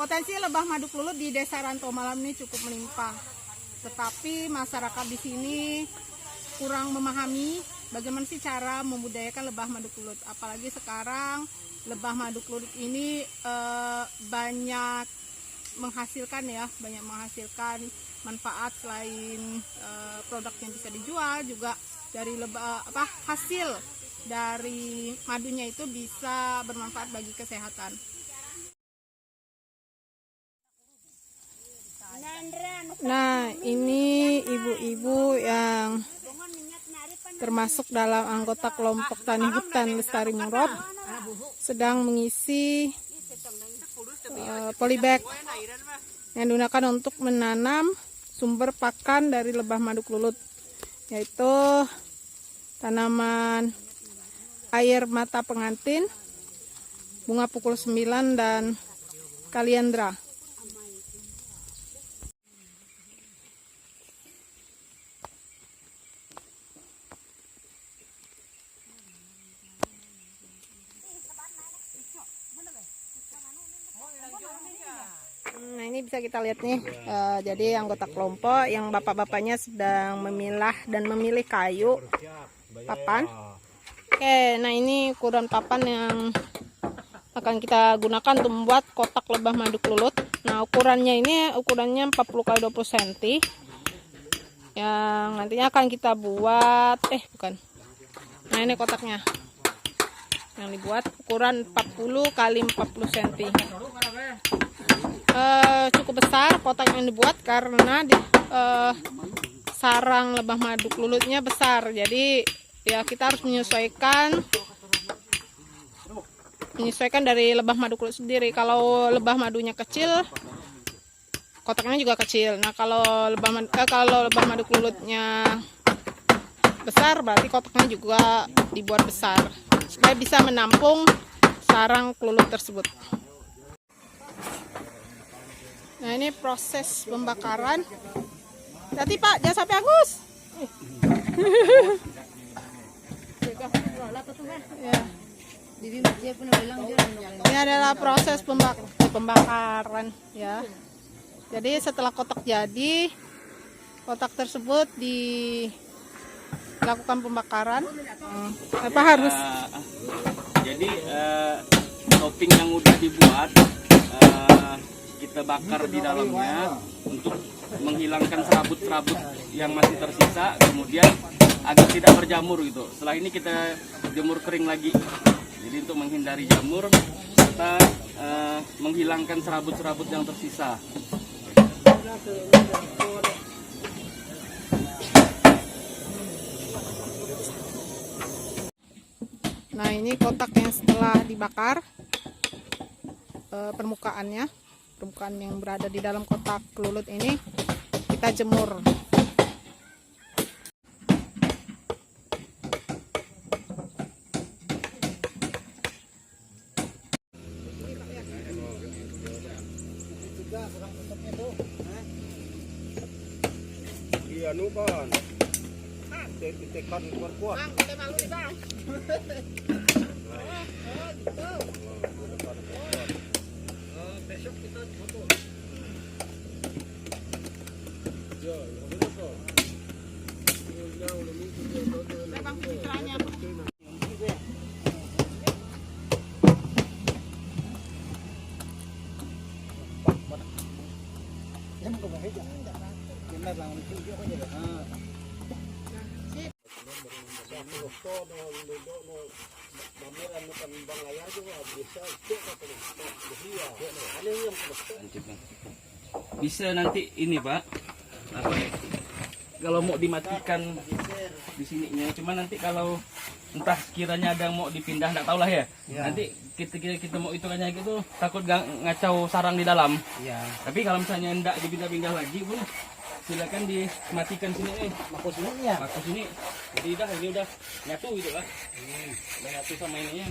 Potensi lebah madu kelulut di Desa Rantau Malam ini cukup melimpah. Tetapi masyarakat di sini kurang memahami bagaimana sih cara membudidayakan lebah madu kelulut. Apalagi sekarang lebah madu kelulut ini banyak menghasilkan manfaat selain produk yang bisa dijual, juga dari hasil dari madunya itu bisa bermanfaat bagi kesehatan. Nah, ini ibu-ibu yang termasuk dalam anggota kelompok tani hutan lestari mangrove sedang mengisi polybag yang digunakan untuk menanam sumber pakan dari lebah madu kelulut, yaitu tanaman air mata pengantin, bunga pukul 9, dan kaliandra. Nah, ini bisa kita lihat nih, jadi anggota kelompok yang bapak-bapaknya sedang memilah dan memilih kayu papan. Oke, nah ini ukuran papan yang akan kita gunakan untuk membuat kotak lebah madu kelulut. Nah, ukurannya 40 x 20 cm. Yang nantinya akan kita buat, Nah, ini kotaknya. Yang dibuat ukuran 40 x 40 cm. Cukup besar kotak yang dibuat karena sarang lebah madu kelulutnya besar, jadi ya kita harus menyesuaikan dari lebah madu kelulut sendiri. Kalau lebah madunya kecil, kotaknya juga kecil. Nah, kalau lebah madu kelulutnya besar, berarti kotaknya juga dibuat besar supaya bisa menampung sarang kelulut tersebut. Nah, ini proses pembakaran. Hati Pak, jangan sampai hangus. Ini adalah proses pembakaran ya. Jadi setelah kotak jadi, kotak tersebut dilakukan pembakaran. Apa harus? Jadi topping yang udah dibuat kita bakar di dalamnya untuk menghilangkan serabut-serabut yang masih tersisa, kemudian agar tidak berjamur gitu. Setelah ini kita jemur kering lagi. Jadi untuk menghindari jamur, kita menghilangkan serabut-serabut yang tersisa. Nah, ini kotak yang setelah dibakar, permukaan yang berada di dalam kotak kelulut ini kita jemur. Iya, nukan. Tekan kuat-kuat. Bang, kita malu nih, Bang. Besok kita foto. Bang, pencitraannya. Bisa nanti ini Pak, kalau mau dimatikan di sininya, cuma nanti kalau entah sekiranya ada yang mau dipindah, nggak tahu lah ya. Nanti kita mau hitungannya gitu, takut ngacau sarang di dalam. Tapi kalau misalnya enggak dipindah-pindah lagi, Bu, silakan dimatikan sini makus ini. Jadi ini udah nyatu gitu lah. Udah nyatu sama ininya.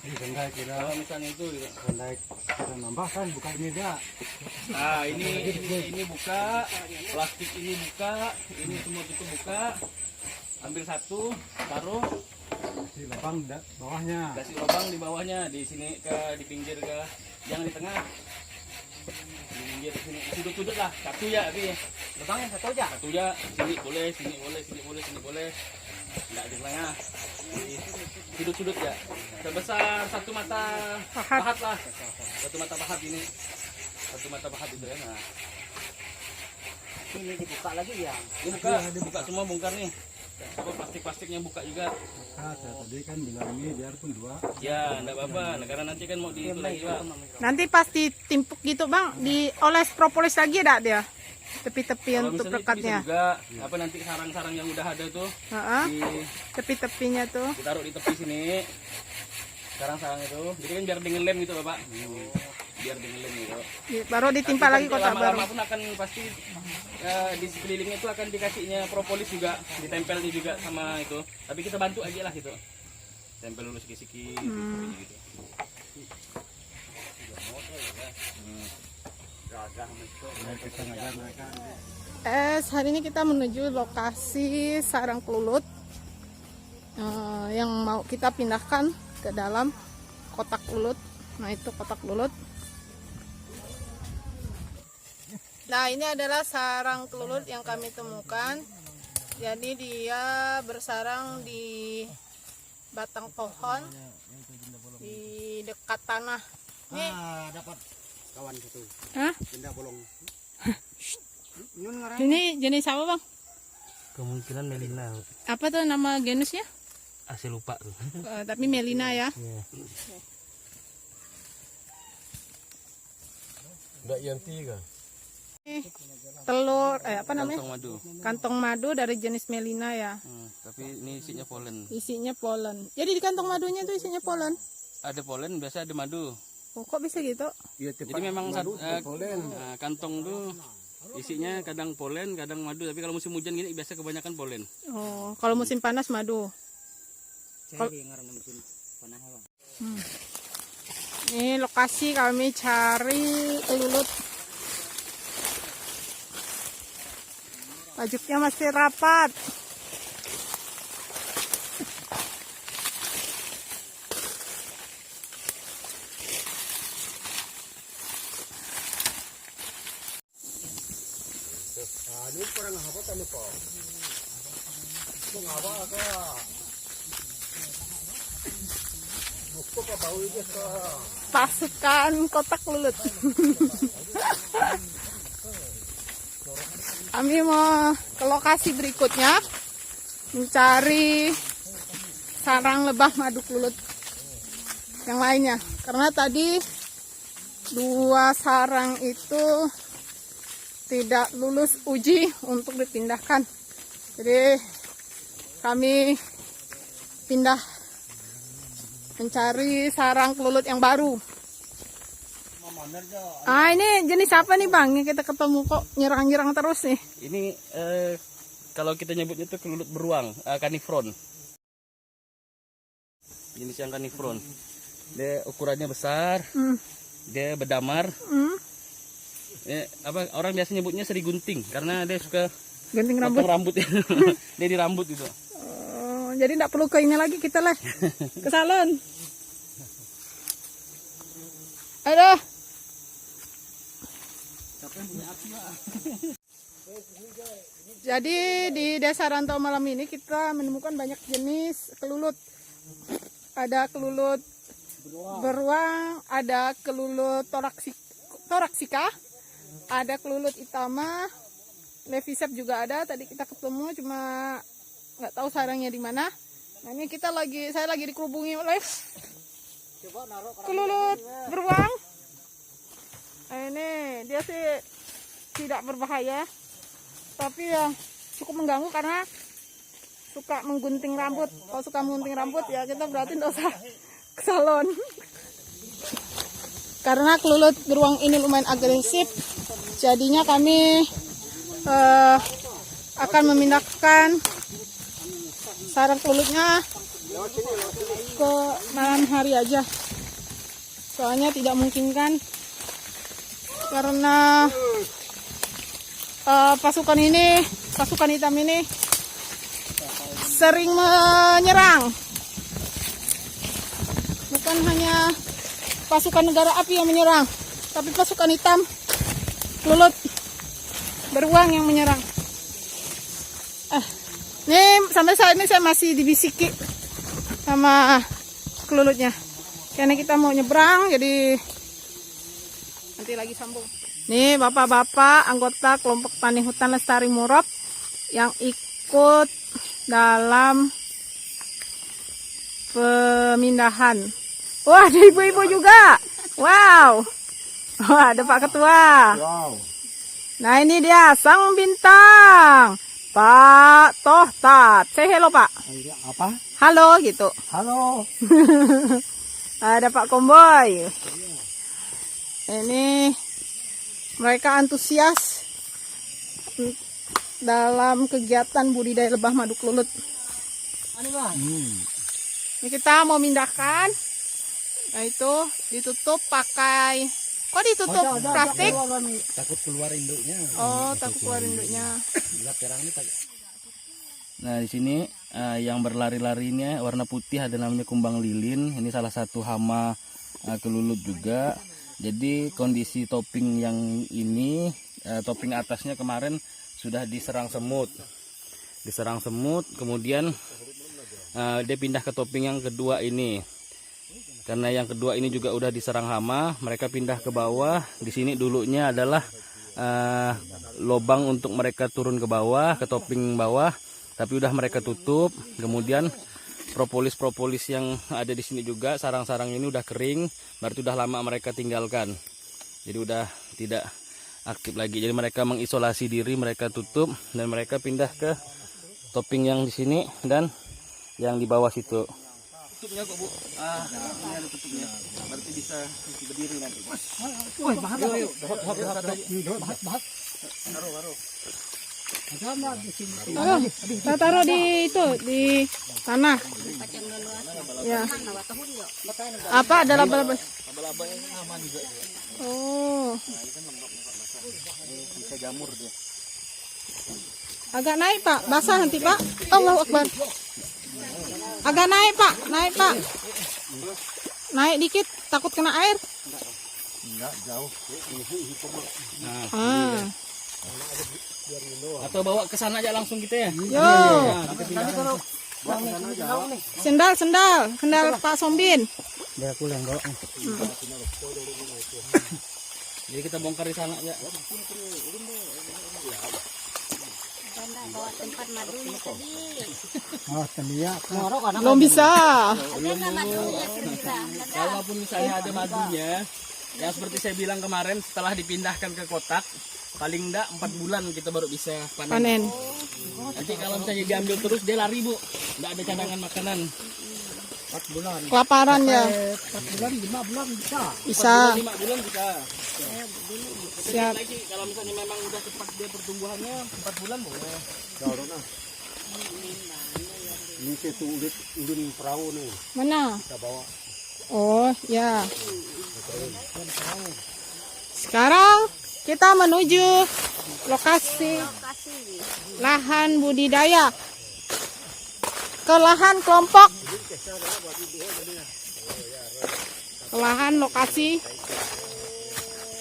Kalau misalnya itu gitu. Kita nambah kan, buka ini dah. Nah, ini buka, plastik ini buka, ini semua tutup buka. Ambil satu, taruh. Kasih lubang bawahnya. Kasih lubang di bawahnya, di sini di pinggir jangan di tengah. biar sini sudut-sudut lah satu ya tapi Lubangnya satu aja. satu ya sini boleh sini boleh sini boleh sini boleh nggak di tengah. Jadi, sudut-sudut ya sebesar satu mata pahat lah, satu mata pahat ini, satu mata pahat itu ya. Nah, Ini dibuka lagi ya. ini buka semua bongkar nih. Apa plastik-plastiknya buka juga. Saya tadi kan bilang ini biarpun 2. Ya, enggak apa-apa. Nah, karena nanti kan mau di itu lagi, Pak. Nanti pas ditimpuk gitu bang, dioles propolis lagi ada dia tepi-tepi Kalau untuk misalnya itu rekatnya. bisa juga apa nanti sarang-sarang yang udah ada tuh Heeh, di tepi-tepinya tuh. ditaruh di tepi sini. Sarang-sarang itu. Jadi kan biar dengan lem gitu, Bapak. Biar dengan lem gitu. Baru ditimpa Nanti lagi kan kotak baru. lama-lama pun akan pasti di sekelilingnya itu akan dikasihnya propolis juga, ditempelnya juga sama itu. Tapi kita bantu aja lah gitu. Tempel dulu sikit-sikit gitu. Kita ngajar mereka. Hari ini kita menuju lokasi sarang kelulut yang mau kita pindahkan ke dalam kotak kelulut. Nah itu kotak kelulut. Nah ini adalah sarang kelulut yang kami temukan. Jadi dia bersarang di batang pohon di dekat tanah. Ini, Dapat kawan gitu. hah? Tindak bolong. Ini jenis apa bang? Kemungkinan Melina. Apa tuh nama genusnya? Asal lupa tuh. Tapi Melina ya. Enggak yang 3. Telur apa namanya? Kantong madu. Kantong madu dari jenis Melina ya. Tapi ini isinya polen. Isinya polen. Jadi di kantong madunya tuh isinya polen. Ada polen, biasa ada madu. Oh, kok bisa gitu? Jadi memang kantong tuh isinya kadang polen, kadang madu. Tapi kalau musim hujan gini biasa kebanyakan polen. Oh, kalau musim panas madu. Saya di ngaran musim panah, Bang. Ini lokasi kami cari kelulut. Pajuknya masih rapat. Ini kurang apa tadi kok? Mengapa ka? Buku apa bau itu sekarang? Pasukan kotak kelulut. Kami mau ke lokasi berikutnya mencari sarang lebah madu kelulut yang lainnya. Karena tadi 2 sarang itu tidak lulus uji untuk dipindahkan. Jadi kami pindah mencari sarang kelulut yang baru. Ini jenis apa nih bang? Yang kita ketemu kok nyerang-nyerang terus nih. Ini kalau kita nyebutnya tuh kelulut beruang, kanifron. Jenis yang kanifron. Dia ukurannya besar, dia berdamar. Apa orang biasa nyebutnya seri gunting karena dia suka Gunting potong rambut. rambut. Dia di rambut itu. Oh, jadi tidak perlu ke ini lagi kita lah. Ke salon. Aduh. Jadi di desa Rantau malam ini kita menemukan banyak jenis kelulut. Ada kelulut beruang, ada kelulut toraksika, ada kelulut itama, levisep juga ada. Tadi kita ketemu cuma nggak tahu sarangnya di mana. Nah ini saya lagi dikerubungi oleh kelulut beruang. Nah, ini dia sih tidak berbahaya, tapi ya cukup mengganggu karena suka menggunting rambut. Kalau suka menggunting rambut ya kita berarti nggak usah ke salon. Karena kelulut beruang ini lumayan agresif, jadinya kami akan memindahkan sarang kelulutnya ke malam hari aja. Soalnya tidak memungkinkan karena pasukan hitam ini sering menyerang. Bukan hanya pasukan negara api yang menyerang, tapi pasukan hitam kelulut beruang yang menyerang. Ini sampai saat ini saya masih dibisiki sama kelulutnya. Karena kita mau nyebrang, jadi nanti lagi sambung. Nih bapak-bapak anggota kelompok tani hutan lestari Murop yang ikut dalam pemindahan. Wah, ada ibu-ibu juga. Wow. Wah, ada Pak Ketua. Wow. Nah, ini dia sang bintang. Pak Tohtat. Say hello, Pak. Apa? Halo gitu. Halo. Ada Pak Komboy. Ini mereka antusias dalam kegiatan budidaya lebah madu kelulut. Ini kita mau mindahkan. Nah, itu ditutup pakai, kok ditutup plastik? Takut keluar induknya. Oh, takut keluar induknya. Nah, di sini yang berlari-larinya warna putih ada namanya kumbang lilin. Ini salah satu hama kelulut juga. Jadi kondisi topping yang ini, topping atasnya kemarin sudah diserang semut. Kemudian dia pindah ke topping yang kedua ini. Karena yang kedua ini juga udah diserang hama, mereka pindah ke bawah. Di sini dulunya adalah lubang untuk mereka turun ke bawah, ke topping bawah, tapi udah mereka tutup. Kemudian propolis yang ada di sini juga, sarang-sarang ini udah kering, berarti udah lama mereka tinggalkan. Jadi udah tidak aktif lagi. Jadi mereka mengisolasi diri, mereka tutup dan mereka pindah ke topping yang di sini dan yang di bawah situ. Tutupnya kok, Bu. Ini ada tutupnya. Berarti bisa berdiri nanti. Woi, bahas. Kita taruh di itu, di tanah. Ya. Apa ada laba-laba? Oh. Bisa jamur dia. Agak naik, Pak. Basah nanti, Pak. Allahu Akbar. Agak naik, Pak. Naik, Pak. Naik dikit, takut kena air. Enggak jauh. Ah. Atau bawa ke sana aja langsung kita ya. Yo. Sendal Pak Sombin. Biar aku yang bawa. Jadi kita bongkar di sana aja. Oh, tania. Belum bisa. Kalaupun misalnya ada madunya, yang seperti saya bilang kemarin, setelah dipindahkan ke kotak, paling enggak 4 bulan kita baru bisa panen. Nanti kalau misalnya diambil terus dia lari, Bu. Enggak ada cadangan makanan. 4 bulan. Kelaparan ya. 4 bulan, 5 bulan bisa. Bisa. 5 bulan bisa. Siap. Lagi kalau misalnya memang udah cepat dia pertumbuhannya 4 bulan boleh. Jauh nah. Ini sulit ulun perahu nih. Mana? Kita bawa. Oh, ya. Sekarang kita menuju lokasi lahan budidaya. Ke lahan kelompok. Ke lahan lokasi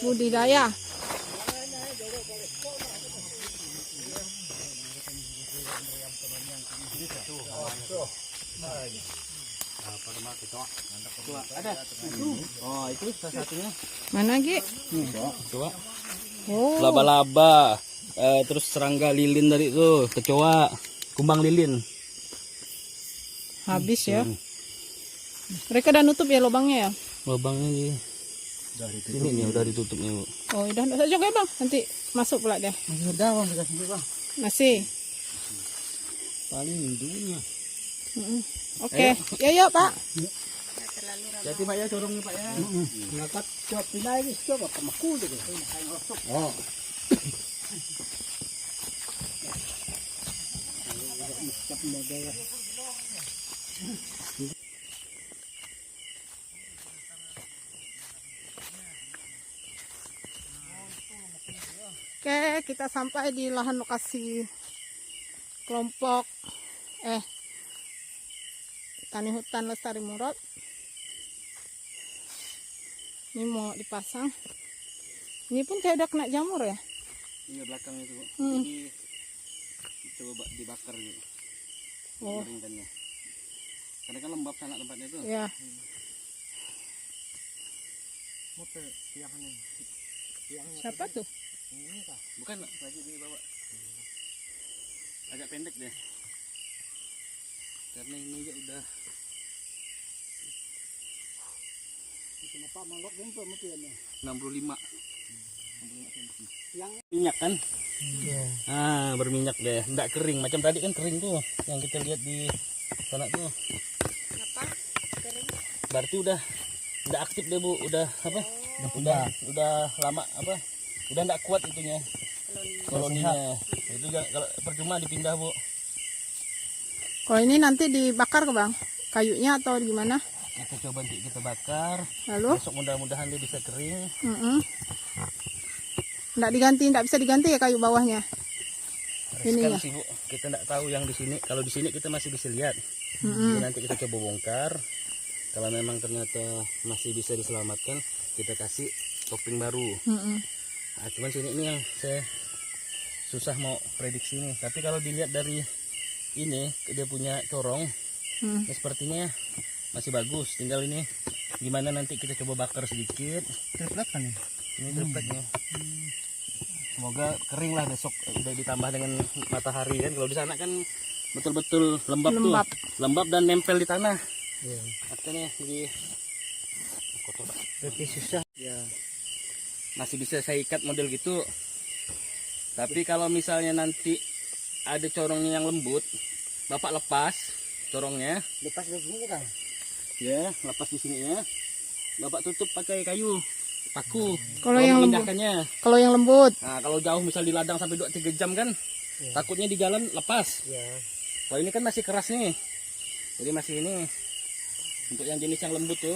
budidaya. Ada. Oh, itu salah satunya. Mana, Gi? Coba. Oh. Laba-laba. Terus serangga lilin dari itu, kecoa, kumbang lilin. Habis ya. Mereka udah nutup ya lubangnya ya? Lubangnya di sini nih udah ditutup nih, Bu. Oh, udah saja ya, Bang. Nanti masuk pula dia. Masih ada bang, dikasih bang. Masih. Paling induknya. Oke. Yuk, Pak. Jadi Pak ya, corongnya Pak ya. Ngakat coba pindah ini coba kemakul deh. Oh. Oke, kita sampai di lahan lokasi kelompok Tani Hutan Lestari Murop. Ini mau dipasang Ini pun kayak udah kena jamur ya. Iya belakang itu Bu. Hmm. Jadi coba dibakar gitu. Oh. Dikeringkannya. Karena kan lembab sana tempatnya itu. Ya. Siapa tuh? Bukan lagi dibawa. Agak pendek deh. Karena ini aja udah Kenapa malok gempar mungkin ya? 65. Yang Minyak kan? Iya. Ah, berminyak deh. Nggak kering. Macam tadi kan kering tuh. Yang kita lihat di sana tuh. Apa? Kering. Berarti udah aktif deh Bu. Udah apa? Udah lama apa? Udah nggak kuat itunya. Koloninya. Itu kalau percuma dipindah Bu. Kalau ini nanti dibakar ke Bang? Kayunya atau gimana? Kita coba nanti kita bakar. Lalu? Besok mudah-mudahan dia bisa kering. Nggak bisa diganti ya kayu bawahnya? Ini Riskan ya? sih Bu. Kita nggak tahu yang di sini. Kalau di sini kita masih bisa lihat. Mm-mm. Jadi nanti kita coba bongkar. Kalau memang ternyata masih bisa diselamatkan, kita kasih topping baru. Mm-mm. Nah, cuman sini ini yang saya susah mau prediksi nih. Tapi kalau dilihat dari ini, dia punya corong. Hmm. Ini sepertinya masih bagus. Tinggal ini gimana nanti kita coba bakar sedikit. Triplek kan nih? Ini tripleknya. Semoga kering lah besok. Udah ditambah dengan matahari kan. Kalau di sana kan betul-betul lembab, Lembab. tuh. Lembab dan nempel di tanah. Iya. Artinya jadi kotor Pak. Tapi susah. Ya. Masih bisa saya ikat model gitu. Tapi kalau misalnya nanti ada corongnya yang lembut, Bapak lepas corongnya. Lepas dari sini kan? Ya, lepas di sini ya. Bapak tutup pakai kayu, paku. Kalau yang lembut. memindahkannya. Kalau yang lembut. Nah, kalau jauh misal di ladang sampai 2-3 jam kan, takutnya di jalan lepas. Iya. Kalau ini kan masih keras nih. Jadi masih ini. Untuk yang jenis yang lembut tuh,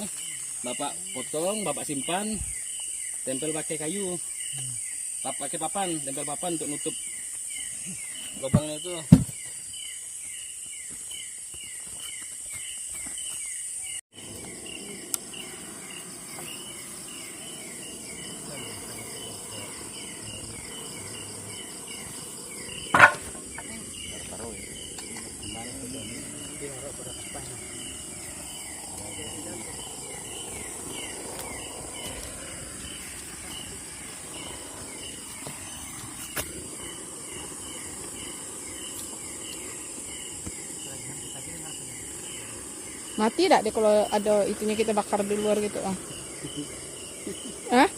Bapak potong, Bapak simpan, tempel pakai kayu. Pakai papan, tempel papan untuk nutup lubangnya itu. Mati tidak deh kalau ada itunya kita bakar di luar gitu, Bang? Hah?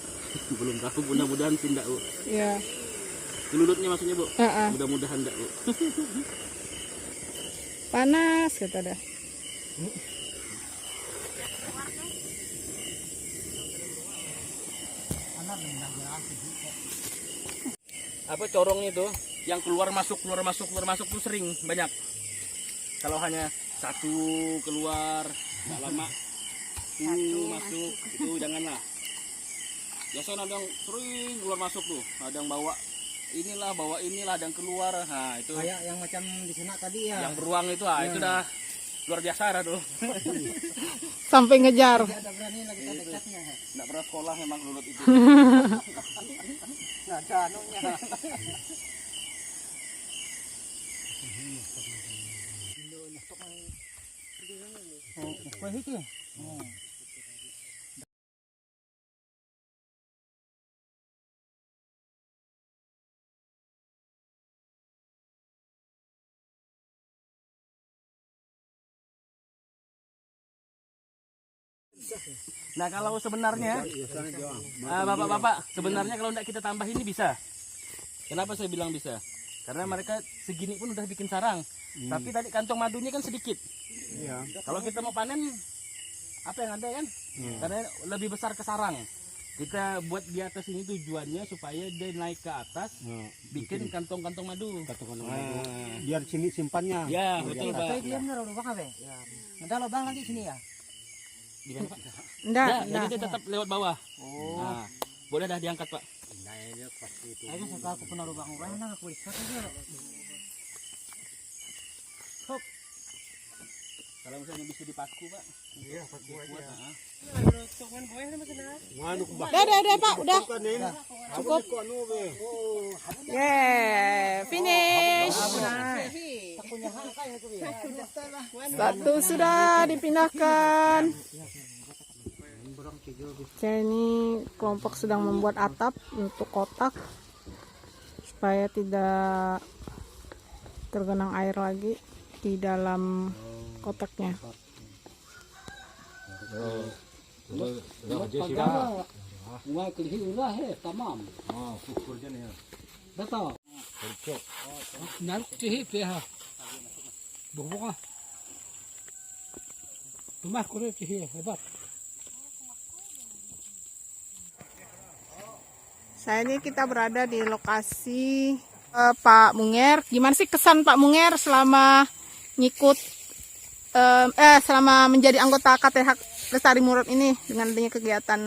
Belum tahu, mudah-mudahan sih enggak, Bu. Ya. Celulutnya maksudnya, Bu. Heeh. Mudah-mudahan enggak, Bu. Panas kata dah. Apa corongnya itu yang keluar masuk tuh sering banyak. Kalau hanya satu keluar nggak lama masuk itu janganlah. Biasanya ada yang sering keluar masuk tuh, ada yang bawa inilah, ada yang keluar. Nah itu Kayak yang macam di sana tadi ya. yang beruang itu, itu udah luar biasa dah tuh. Sampai ngejar. Tidak ada berani lagi kita dekatnya. Nggak pernah sekolah memang lulut itu. Nggak ada anunya. Oh, apa itu? Oh. Nah kalau sebenarnya bapak-bapak sebenarnya kalau tidak kita tambah ini bisa. Kenapa saya bilang bisa? Karena mereka segini pun udah bikin sarang. Tapi tadi kantong madunya kan sedikit. Iya. Kalau kita mau panen apa yang ada kan? Karena lebih besar ke sarang. Kita buat di atas ini tujuannya supaya dia naik ke atas, bikin kantong-kantong madu. Biar sini simpannya. Ya betul Pak. Tapi dia benar lubang apa? Ya. Ada lubang lagi sini ya? Di mana Pak? Enggak, Ya, jadi dia tetap lewat bawah. Oh. Nah, boleh dah diangkat Pak. Aku suka aku pernah lubang orang nak aku lihat dia. Kalau misalnya bisa dipaku, Pak. Iya, paku aja. Udah, Pak, udah. Cukup. Yeah, finish. Satu sudah dipindahkan. Oke, ini kelompok sedang membuat atap untuk kotak supaya tidak tergenang air lagi di dalam kotaknya. Wah, kelihatan lah, tamam. Betul. Nanti ya. Bukan. Rumah kulit hebat. Saya ini kita berada di lokasi Pak Munger. Gimana sih kesan Pak Munger selama ngikut selama menjadi anggota KTH Lestari Murad ini dengan adanya kegiatan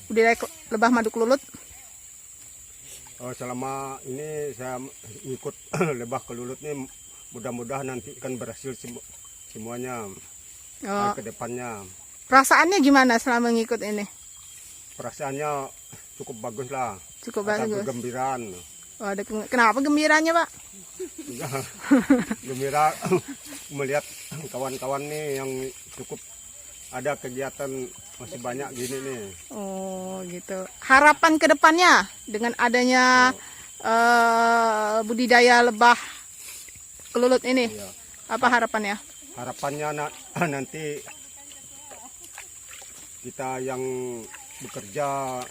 budidaya lebah madu kelulut? Selama ini saya ikut lebah kelulut ini, mudah-mudahan nanti akan berhasil semuanya ke depannya. Perasaannya gimana selama ngikut ini? Perasaannya cukup bagus lah. Cukup Ada bagus. kegembiraan. Oh, kenapa gembiranya, Pak? Gembira melihat kawan-kawan nih yang cukup ada kegiatan masih banyak gini nih. Oh, gitu. Harapan ke depannya dengan adanya budidaya lebah kelulut ini, Iya. apa harapannya? Harapannya nanti kita yang bekerja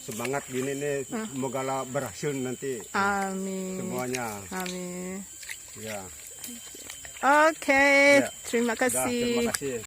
semangat gini nih, semoga lah berhasil nanti Amin. semuanya. Amin. Ya. Oke, Ya. terima Dah, kasih. terima kasih.